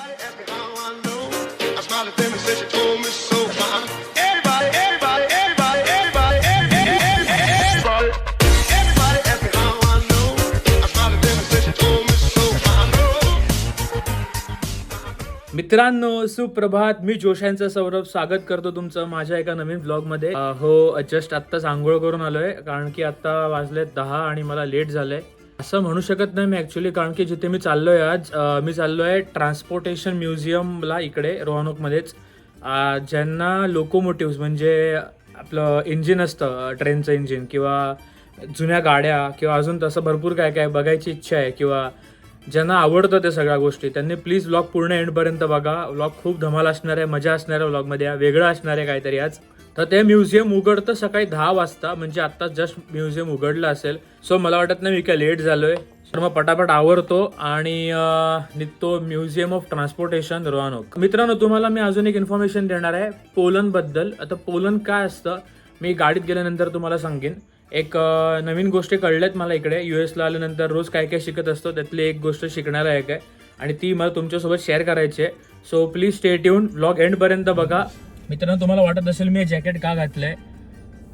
ask me how I know. I smiled at them and said she told me so. Everybody, everybody, everybody, everybody, everybody, everybody ask me how I know. I smiled at them and said she told me so. I know. मित्रांनो, सुप्रभात. मी जोशांचा सौरभ स्वागत करतो तुमचं माझ्या एका नवीन व्लॉगमध्ये. हो, just आत्ताच आंघोळ करून आलोय, कारण की आता वाजले 10 आणि मला लेट झालंय. असं म्हणू शकत नाही मी ॲक्च्युली, कारण की जिथे मी चाललोय आज, मी चाललोय ट्रान्सपोर्टेशन म्युझियमला इकडे रोहनोकमध्येच. ज्यांना लोकोमोटिव्स म्हणजे आपलं इंजिन असतं, ट्रेनचं इंजिन किंवा जुन्या गाड्या किंवा अजून तसं भरपूर काय काय बघायची इच्छा आहे, किंवा ज्यांना आवडतं ते सगळ्या गोष्टी, त्यांनी प्लीज व्लॉग पूर्ण एंडपर्यंत बघा. व्लॉग खूप धमाल असणार आहे, मजा असणार आहे व्लॉगमध्ये, वेगळं असणार आहे काहीतरी आज. तर ते म्युझियम उघडतं सकाळी 10 वाजता, म्हणजे आत्ता जस्ट म्युझियम उघडलं असेल. सो मला वाटत नाही मी काय लेट झालोय, तर मग पटापट आवरतो आणि निघतो म्युझियम ऑफ ट्रान्सपोर्टेशन रोहनोक. मित्रांनो, तुम्हाला मी अजून एक इन्फॉर्मेशन देणार आहे पोलंडबद्दल. आता पोलंड काय असतं मी गाडीत गेल्यानंतर तुम्हाला सांगेन. एक नवीन गोष्टी कळल्यात मला इकडे. यूएसला आल्यानंतर रोज काय काय शिकत असतो, त्यातली एक गोष्ट शिकणारा आहे काय, आणि ती मला तुमच्यासोबत शेअर करायची आहे. So please stay tune, vlog एंडपर्यंत बघा. मित्रांनो, तुम्हाला वाटत असेल मी हे जॅकेट का घातलंय,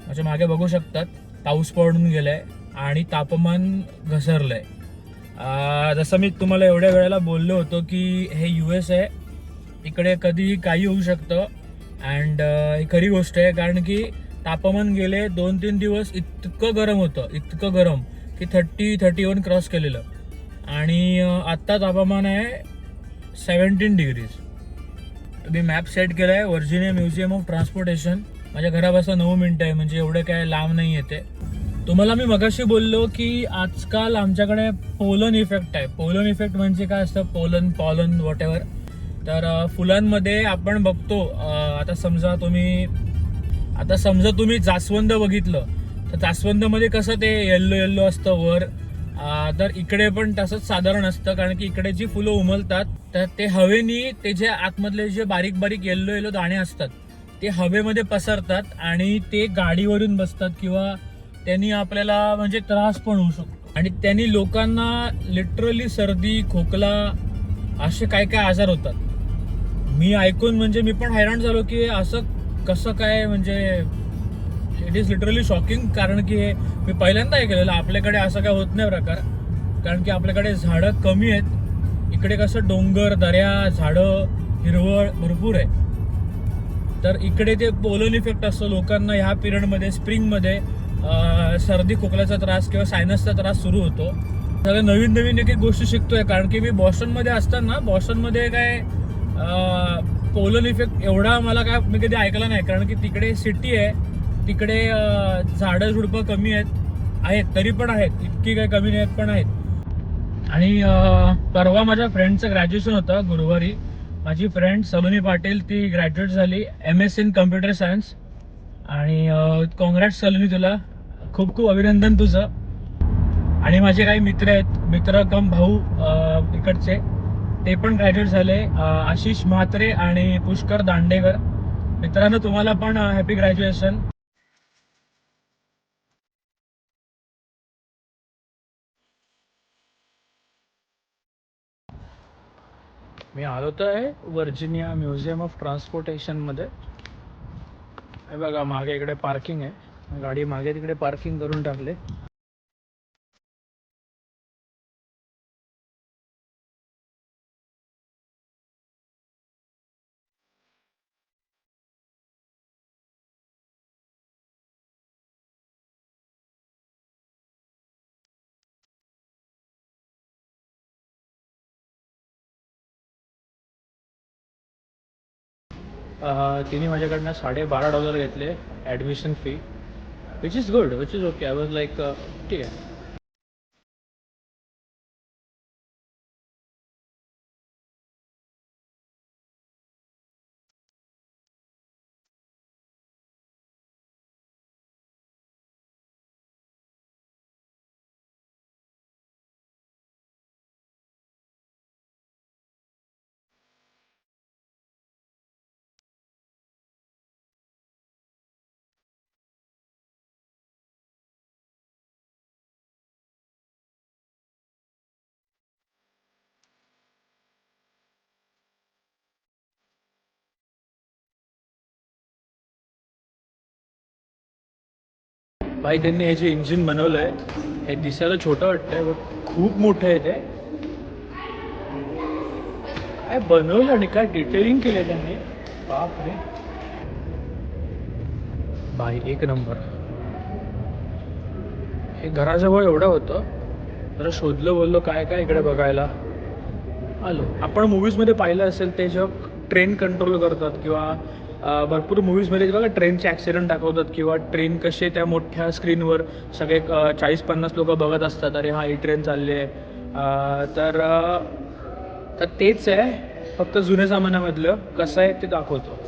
माझ्या मागे बघू शकतात पाऊस पडून गेलाय आणि तापमान घसरलंय. जसं मी तुम्हाला एवढ्या वेळेला बोललो होतो की हे यूएस आहे, इकडे कधीही काही होऊ शकतं. अँड ही खरी गोष्ट आहे, कारण की तापमान गेले 2-3 दिवस इतकं गरम होतं, इतकं गरम की 30-31 क्रॉस केलेलं. आणि आत्ता तापमान आहे 17 डिग्रीज. मी मॅप सेट केला आहे, व्हर्जिनिया म्युझियम ऑफ ट्रान्सपोर्टेशन. माझ्या घरापासून 9 मिनिटं आहे, म्हणजे एवढं काय लांब नाही येते. तुम्हाला मी मगाशी बोललो की आजकाल आमच्याकडे पोलन इफेक्ट आहे. पोलन इफेक्ट म्हणजे काय असतं, पॉलन वॉट एव्हर. तर फुलांमध्ये आपण बघतो, आता समजा तुम्ही जास्वंद बघितलं, तर जास्वंदमध्ये कसं ते येल्लो येल्लो असतं वर. तर इकडे पण तसंच साधारण असतं, कारण की इकडे जी फुलं उमलतात तर ते हवेनी, ते जे आतमधले जे बारीक बारीक येल्लो येल्लो दाणे असतात ते हवेमध्ये पसरतात आणि ते गाडीवरून बसतात, किंवा त्यांनी आपल्याला म्हणजे त्रास पण होऊ शकतो. आणि त्यांनी लोकांना लिटरली सर्दी, खोकला असे काय काय आजार होतात. मी ऐकून म्हणजे मी पण हैराण झालो की असं कसं काय, म्हणजे इट इज लिटरली शॉकिंग. कारण की मी पहिल्यांदा ऐकलेलं आपल्याकडे असं काय होत नाही प्रकार, कारण की आपल्याकडे झाडं कमी आहेत. इकडे कसं डोंगर, दऱ्या, झाडं, हिरवळ भरपूर आहे. तर इकडे ते पोलन इफेक्ट असतो लोकांना ह्या पिरियडमध्ये, स्प्रिंगमध्ये सर्दी खोकल्याचा त्रास किंवा सायनसचा त्रास सुरू होतो. तर नवीन नवीन एक एक गोष्टी शिकतोय, कारण की मी बॉस्टनमध्ये असताना, बॉस्टनमध्ये काय पोलन इफेक्ट एवढा मला काय मी कधी ऐकला नाही, कारण की तिकडे सिटी आहे, तिकडे झाडं झुडपं कमी आहेत तरी पण आहेत, इतकी काही कमी नाहीत पण आहेत. आणि परवा माझ्या फ्रेंडचं ग्रॅज्युएशन होतं गुरुवारी. माझी फ्रेंड सलोनी पाटील, ती ग्रॅज्युएट झाली MS इन कम्प्युटर सायन्स. आणि कॉंग्रॅट्स सलोनी, तुला खूप खूप अभिनंदन तुझं. आणि माझे काही मित्र आहेत, मित्र कम भाऊ इकडचे, ते पण ग्रॅज्युएट झाले, आशिष म्हात्रे आणि पुष्कर दांडेकर. मित्रांनो, तुम्हाला पण हॅपी ग्रॅज्युएशन. मी आलो तर आहे व्हर्जिनिया म्युझियम ऑफ ट्रान्सपोर्टेशनमध्ये. हे बघा, मागे इकडे पार्किंग आहे, गाडी मागे तिकडे पार्किंग करून टाकले. तिने माझ्याकडनं $12.5 घेतले admission fee, which is good, which is okay. I was like ठीक आहे. भाई त्यांनी हे जे इंजिन बनवलं आहे हे दिसायला छोटं वाटतंय बट खूप मोठं आहे ते. काय बनवलं आणि काय डिटेलिंग केलं त्यांनी, बाप रे. भाई एक नंबर. हे घराजवळ एवढं होतं, जरा शोधलं बोललो काय काय इकडे बघायला आलो. आपण मूवीजमध्ये पाहिलं असेल ते जेव्हा ट्रेन कंट्रोल करतात किंवा भरपूर मूवीजमध्ये बघा ट्रेनचे ॲक्सिडेंट दाखवतात किंवा ट्रेन कसे त्या मोठ्या स्क्रीनवर सगळे 40-50 लोक बघत असतात, अरे हा ही ट्रेन चालली आहे. तर तेच आहे, फक्त जुन्या जमान्यामधलं कसं आहे ते दाखवतो.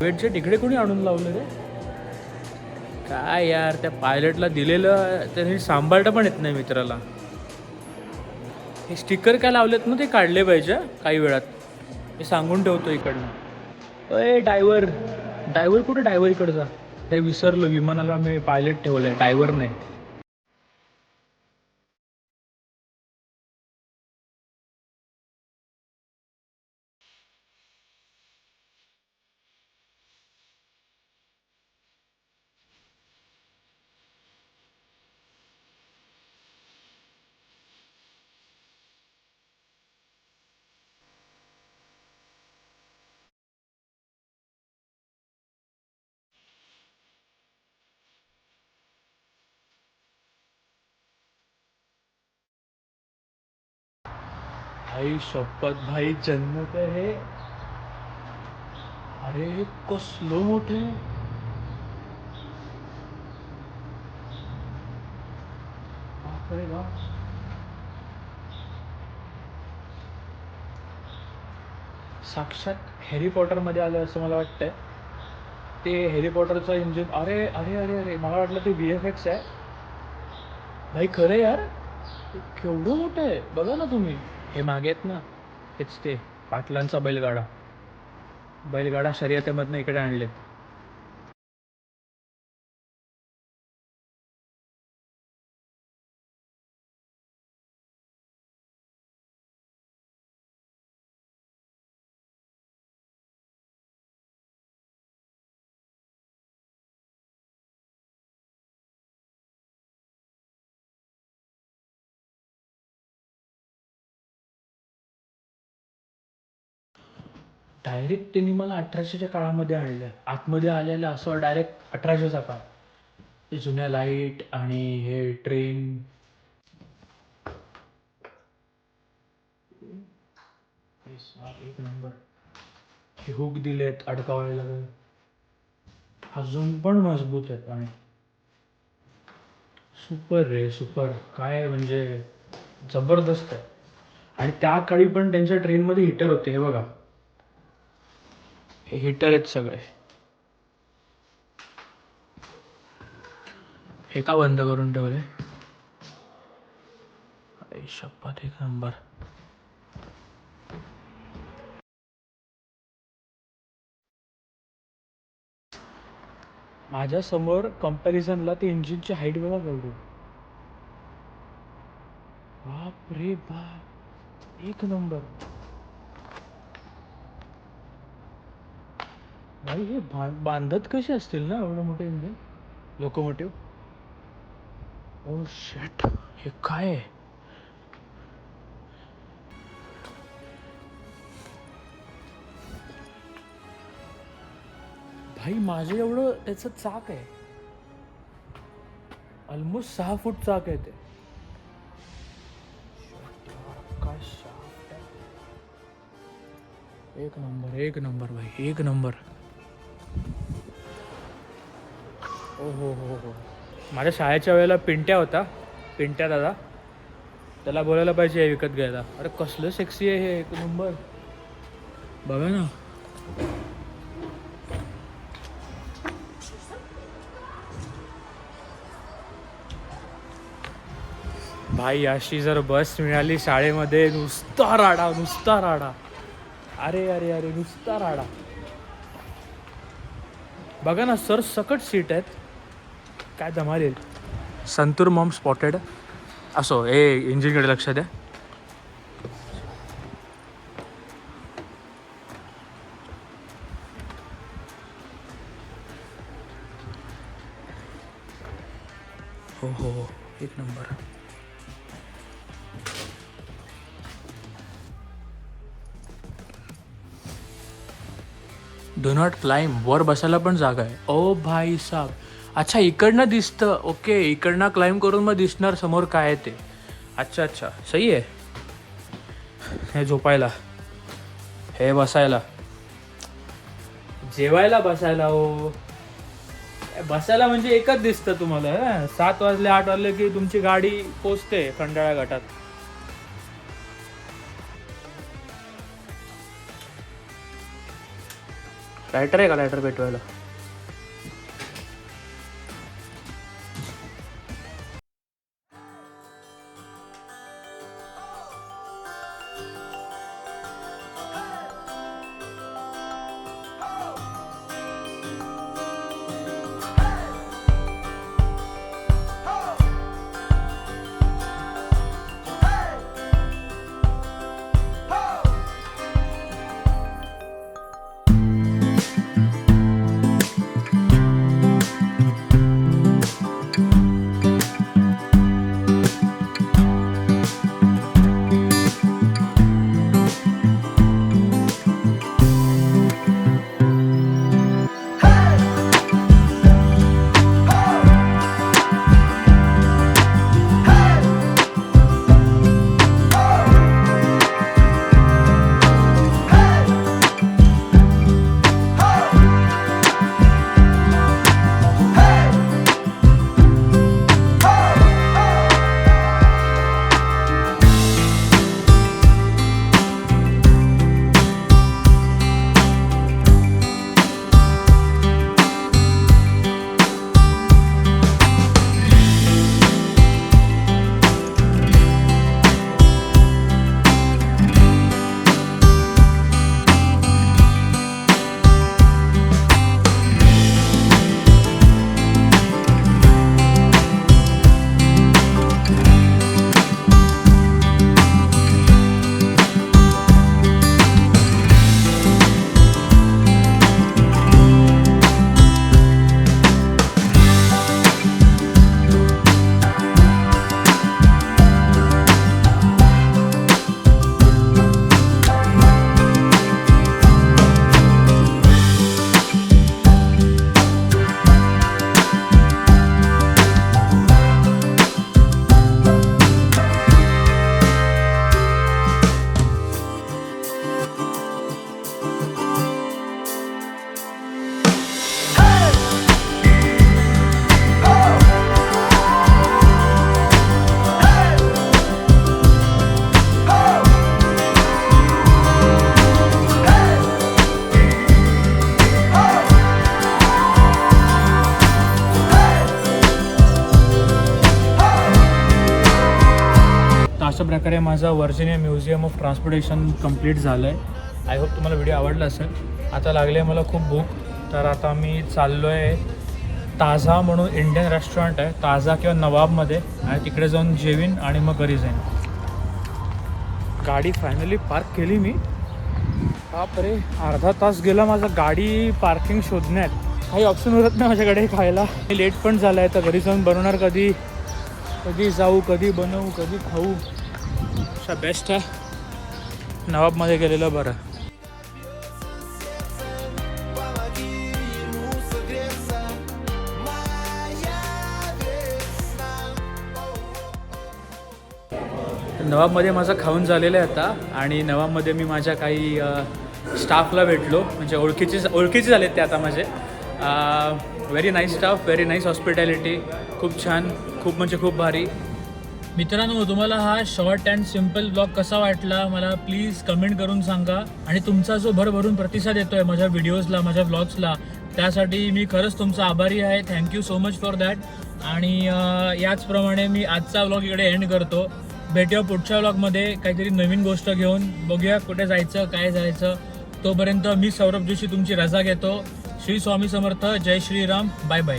वेटचे तिकडे कोणी आणून लावलं रे? काय यार, त्या पायलटला दिलेलं त्यांनी सांभाळता पण येत नाही मित्राला. हे स्टिकर काय लावलेत ना ते काढले पाहिजे काही वेळात. मी सांगून ठेवतो इकडनं. अय ड्रायव्हर, ड्रायव्हर कुठे? ड्रायव्हर इकडचा. ते विसरलो, विमानाला मी पायलट ठेवलंय, ड्रायव्हर नाही. भाई शपथ, भाई जन्नत आहे हे. अरे कसलो मोठे. बापरे बाप. साक्षात हॅरी पॉटरमध्ये आलं असं मला वाटतंय. ते हॅरी पॉटरचं इंजिन. अरे अरे अरे अरे, मला वाटलं ते VFX आहे. भाई खरं यार, केवढं मोठं आहे बघा ना तुम्ही. हे मागे आहेत ना, हेच ते पाटलांचा बैलगाडा. बैलगाडा शर्यतीमधनं इकडे आणलेत. डायरेक्ट त्यांनी मला 1800च्या काळामध्ये आणलं. आतमध्ये आलेलं असं डायरेक्ट 1800चा काळ. ते जुन्या लाईट आणि हे ट्रेन. एक नंबर. हे हुक दिलेत अडकावायला, अजून पण मजबूत आहेत आणि सुपर रे सुपर. काय म्हणजे जबरदस्त आहे. आणि त्या काळी पण त्यांच्या ट्रेनमध्ये हिटर होते, हे बघा. हे हिटर आहेत सगळे. हे का बंद करून ठेवले? आई शपथ, एक नंबर. माझ्या समोर कंपॅरिझनला ते इंजिनची हाईट बघा केवढी. बाप रे बाप, एक नंबर. भाई हे बांधत कसे असतील ना एवढं मोठे इंजिन, लोकोमोटिव्ह. ओ शेट, हे काय आहे? भाई माझे एवढं त्याचं चाक आहे, ऑलमोस्ट 6 फूट चाक आहे ते. काय शाफ्ट आहे. एक नंबर, एक नंबर भाई, एक नंबर. ओ हो. माझ्या शाळेच्या वेळेला पिंट्या होता, पिंट्या दादा. त्याला बोलायला पाहिजे हे विकत घ्यायला. अरे कसलं सेक्सी आहे हे, एक नंबर. बघा ना. भाई अशी जर बस मिळाली शाळेमध्ये, नुसता राडा, नुसता राडा. अरे अरे अरे नुसता राडा. बघा ना सर, सकट सीट आहेत, काय धमाल येईल. Santoor Maugham spotted. असो, ए इंजिनकडे लक्ष द्या. हो, एक नंबर. Do not climb. वर बसायला पण जागा आहे. ओ भाई साहब. अच्छा इकडनं दिसतं. ओके, इकडनं क्लाइंब करून मग दिसणार समोर काय आहे ते. अच्छा सही आहे. हे झोपायला, हे बसायला, जेवायला बसायला. हो बसायला म्हणजे एकच दिसतं तुम्हाला. 7 वाजले 8 वाजले की तुमची गाडी पोचते खंडाळा घाटात. लायटर आहे का, लायटर पेटवायला. अशा प्रकारे माझा Virginia museum of transportation complete झालं आहे. आय होप तुम्हाला व्हिडिओ आवडला असेल. आता लागली आहे मला खूप भूक, तर आता मी चाललो आहे ताझा म्हणून इंडियन रेस्टॉरंट आहे, ताझा किंवा नवाबमध्ये, आणि तिकडे जाऊन जेवीन आणि मग घरी जाईन. गाडी फायनली पार्क केली मी. बापरे, अर्धा तास गेला माझा गाडी पार्किंग शोधण्यात. काही ऑप्शन उरत नाही माझ्याकडे खायला. लेट पण झाला आहे, तर घरी जाऊन बनवणार कधी, कधी जाऊ, कधी बनवू, कधी खाऊ. अशा बेस्ट आहे नवाबमध्ये गेलेलं बरं. नवाबमध्ये माझं खाऊन झालेलं आहे आता आणि नवाबमध्ये मी माझ्या काही स्टाफला भेटलो, म्हणजे ओळखीचे झालेत ते आता माझे. Very nice staff, very nice hospitality, खूप छान, खूप म्हणजे खूप भारी. मित्रांनो, तुम्हाला हा शॉर्ट अँड सिम्पल ब्लॉग कसा वाटला मला प्लीज कमेंट करून सांगा. आणि तुमचा जो भरभरून प्रतिसाद येतो आहे माझ्या व्हिडिओजला, माझ्या ब्लॉग्सला, त्यासाठी मी खरंच तुमचा आभारी आहे. Thank you so much for that. आणि याचप्रमाणे मी आजचा ब्लॉग इकडे एंड करतो. भेटूया पुढच्या ब्लॉगमध्ये काहीतरी नवीन गोष्ट घेऊन. बघूया कुठे जायचं, काय जायचं. तोपर्यंत मी सौरभ जोशी तुमची रजा घेतो. श्री स्वामी समर्थ, जय श्रीराम, बाय बाय.